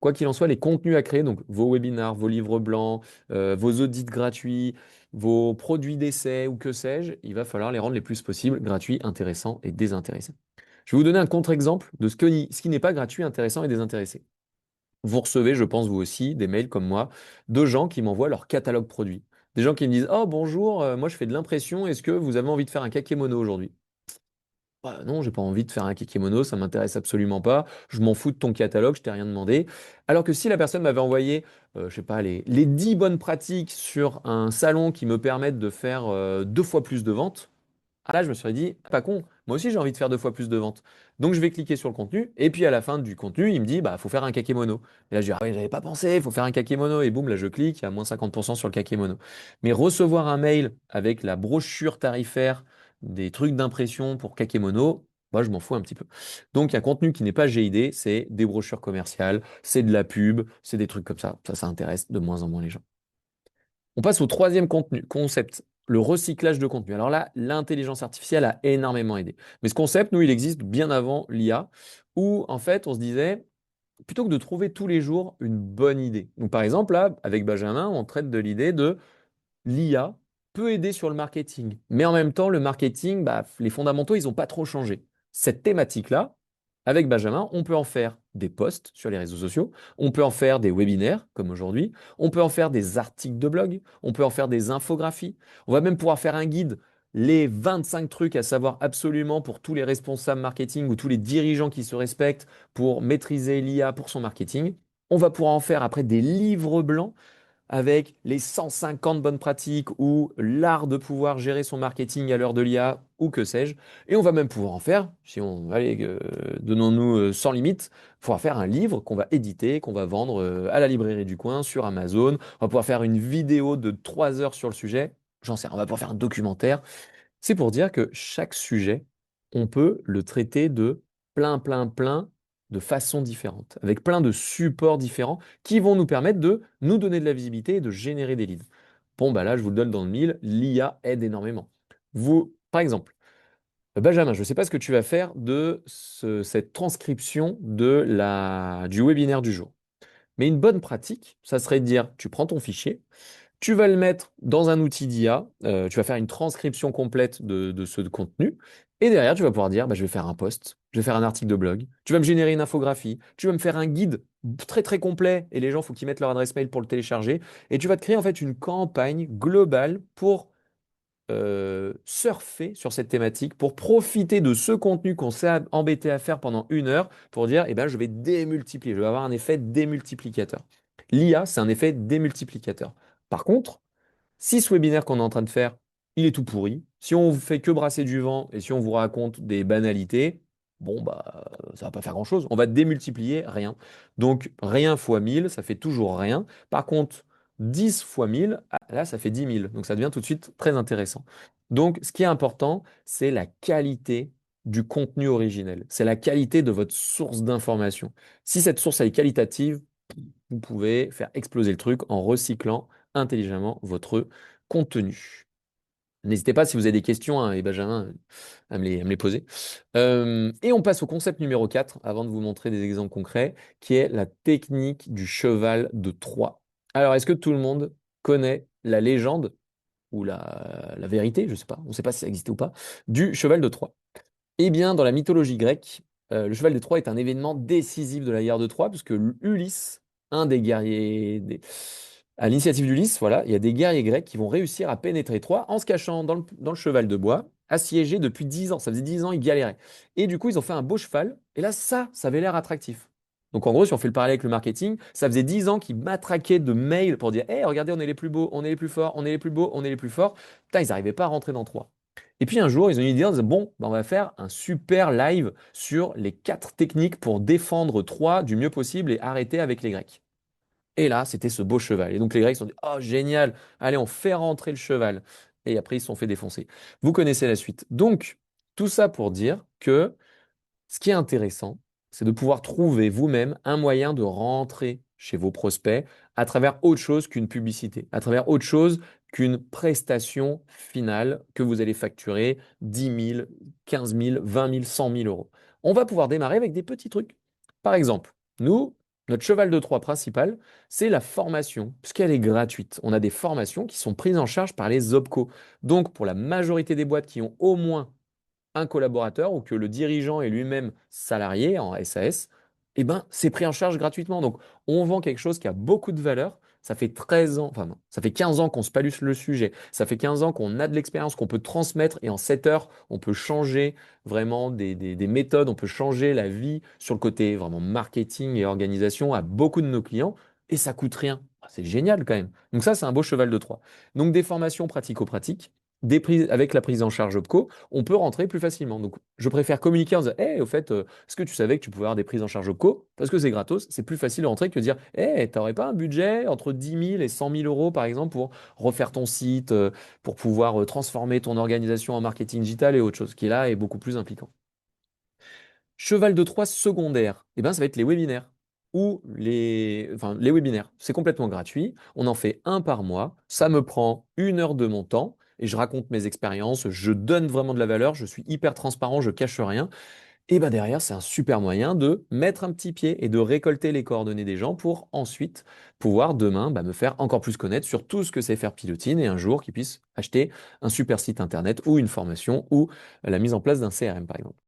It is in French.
Quoi qu'il en soit, les contenus à créer, donc vos webinars, vos livres blancs, vos audits gratuits, vos produits d'essai ou que sais-je, il va falloir les rendre les plus possibles gratuits, intéressants et désintéressés. Je vais vous donner un contre-exemple de ce qui n'est pas gratuit, intéressant et désintéressé. Vous recevez, je pense vous aussi, des mails comme moi, de gens qui m'envoient leur catalogue produit. Des gens qui me disent: Oh bonjour, moi je fais de l'impression, est-ce que vous avez envie de faire un kakémono aujourd'hui? Bah non, j'ai pas envie de faire un kakémono, ça m'intéresse absolument pas. Je m'en fous de ton catalogue, je t'ai rien demandé. Alors que si la personne m'avait envoyé, je sais pas, les 10 bonnes pratiques sur un salon qui me permettent de faire 2 fois plus de ventes, ah là, je me serais dit, ah, pas con, moi aussi j'ai envie de faire 2 fois plus de ventes. Donc je vais cliquer sur le contenu, et puis à la fin du contenu, il me dit, bah, faut faire un kakémono. Et là, je dis, ah ouais, j'avais pas pensé, il faut faire un kakémono. Et boum, là, je clique, il y a moins 50% sur le kakémono. Mais recevoir un mail avec la brochure tarifaire des trucs d'impression pour kakémono, moi, je m'en fous un petit peu. Donc, un contenu qui n'est pas GID, c'est des brochures commerciales, c'est de la pub, c'est des trucs comme ça. Ça intéresse de moins en moins les gens. On passe au troisième concept, le recyclage de contenu. Alors là, l'intelligence artificielle a énormément aidé. Mais ce concept, nous, il existe bien avant l'IA, où en fait, on se disait, plutôt que de trouver tous les jours une bonne idée. Donc par exemple, là, avec Benjamin, on traite de l'idée de l'IA peut aider sur le marketing. Mais en même temps, le marketing, bah, les fondamentaux, ils n'ont pas trop changé. Cette thématique-là, avec Benjamin, on peut en faire des posts sur les réseaux sociaux, on peut en faire des webinaires, comme aujourd'hui, on peut en faire des articles de blog, on peut en faire des infographies, on va même pouvoir faire un guide, les 25 trucs à savoir absolument pour tous les responsables marketing ou tous les dirigeants qui se respectent pour maîtriser l'IA pour son marketing. On va pouvoir en faire après des livres blancs avec les 150 bonnes pratiques ou l'art de pouvoir gérer son marketing à l'heure de l'IA ou que sais-je. Et on va même pouvoir en faire, si on, allez, donnons-nous sans limite, pouvoir faire un livre qu'on va éditer, qu'on va vendre à la librairie du coin, sur Amazon. On va pouvoir faire une vidéo de 3 heures sur le sujet. J'en sais rien, on va pouvoir faire un documentaire. C'est pour dire que chaque sujet, on peut le traiter de plein de façons différentes, avec plein de supports différents qui vont nous permettre de nous donner de la visibilité et de générer des leads. Bon, bah là, je vous le donne dans le mille, l'IA aide énormément. Vous, par exemple, Benjamin, je ne sais pas ce que tu vas faire de cette transcription du webinaire du jour. Mais une bonne pratique, ça serait de dire, tu prends ton fichier, tu vas le mettre dans un outil d'IA, tu vas faire une transcription complète de ce contenu, et derrière, tu vas pouvoir dire, bah, je vais faire un post, je vais faire un article de blog, tu vas me générer une infographie, tu vas me faire un guide très complet, et les gens, il faut qu'ils mettent leur adresse mail pour le télécharger, et tu vas te créer en fait une campagne globale pour surfer sur cette thématique, pour profiter de ce contenu qu'on s'est embêté à faire pendant 1 heure, pour dire, eh ben, je vais démultiplier, je vais avoir un effet démultiplicateur. L'IA, c'est un effet démultiplicateur. Par contre, si ce webinaire qu'on est en train de faire, il est tout pourri, si on fait que brasser du vent et si on vous raconte des banalités, bon, bah, ça va pas faire grand-chose. On va démultiplier rien. Donc, rien fois 1000, ça fait toujours rien. Par contre, 10 fois 1000, ah, là, ça fait 10 000. Donc, ça devient tout de suite très intéressant. Donc, ce qui est important, c'est la qualité du contenu originel. C'est la qualité de votre source d'information. Si cette source elle est qualitative, vous pouvez faire exploser le truc en recyclant intelligemment votre contenu. N'hésitez pas si vous avez des questions, hein, et Benjamin, à me les poser. Et on passe au concept numéro 4, avant de vous montrer des exemples concrets, qui est la technique du cheval de Troie. Alors, est-ce que tout le monde connaît la légende ou la vérité, je sais pas, on ne sait pas si ça existait ou pas, du cheval de Troie? Eh bien, dans la mythologie grecque, le cheval de Troie est un événement décisif de la guerre de Troie, puisque Ulysse, un des guerriers, à l'initiative d'Ulysse, voilà, il y a des guerriers grecs qui vont réussir à pénétrer Troie en se cachant dans le cheval de bois, assiégé depuis 10 ans. Ça faisait 10 ans, ils galéraient. Et du coup, ils ont fait un beau cheval, et là, ça avait l'air attractif. Donc en gros, si on fait le parallèle avec le marketing, ça faisait 10 ans qu'ils matraquaient de mails pour dire: Hey, regardez, on est les plus beaux, on est les plus forts, on est les plus beaux, on est les plus forts. Putain, ils n'arrivaient pas à rentrer dans Troie. Et puis un jour, ils ont eu une idée, en disant, bon, bah, on va faire un super live sur les 4 techniques pour défendre Troie du mieux possible et arrêter avec les Grecs. Et là, c'était ce beau cheval. Et donc les Grecs se sont dit, oh génial, allez, on fait rentrer le cheval. Et après, ils se sont fait défoncer. Vous connaissez la suite. Donc, tout ça pour dire que ce qui est intéressant, c'est de pouvoir trouver vous-même un moyen de rentrer chez vos prospects à travers autre chose qu'une publicité, à travers autre chose qu'une prestation finale que vous allez facturer 10 000, 15 000, 20 000, 100 000 euros. On va pouvoir démarrer avec des petits trucs. Par exemple, nous, Notre cheval de Troie principal, c'est la formation, puisqu'elle est gratuite. On a des formations qui sont prises en charge par les OPCO. Donc, pour la majorité des boîtes qui ont au moins un collaborateur ou que le dirigeant est lui-même salarié en SAS, eh ben, c'est pris en charge gratuitement. Donc, on vend quelque chose qui a beaucoup de valeur. Ça fait 13 ans, enfin non, ça fait 15 ans qu'on se paluse le sujet. Ça fait 15 ans qu'on a de l'expérience, qu'on peut transmettre et en 7 heures, on peut changer vraiment des méthodes, on peut changer la vie sur le côté vraiment marketing et organisation à beaucoup de nos clients et ça coûte rien. Ah, c'est génial quand même. Donc ça, c'est un beau cheval de Troie. Donc des formations pratico-pratiques, avec la prise en charge OPCO, on peut rentrer plus facilement. Donc, je préfère communiquer en disant, hey, au fait, est-ce que tu savais que tu pouvais avoir des prises en charge OPCO? Parce que c'est gratos, c'est plus facile de rentrer que de dire, hey, t'aurais pas un budget entre 10 000 et 100 000 euros, par exemple, pour refaire ton site, pour pouvoir transformer ton organisation en marketing digital et autre chose, qui là est beaucoup plus impliquant. Cheval de Troie secondaire, eh ben, ça va être les webinaires. Enfin, les webinaires, c'est complètement gratuit. On en fait un par mois. Ça me prend 1 heure de mon temps et je raconte mes expériences. Je donne vraiment de la valeur. Je suis hyper transparent. Je cache rien. Et ben derrière, c'est un super moyen de mettre un petit pied et de récolter les coordonnées des gens pour ensuite pouvoir demain me faire encore plus connaître sur tout ce que c'est faire Pilotine et un jour qu'ils puissent acheter un super site internet ou une formation ou la mise en place d'un CRM par exemple.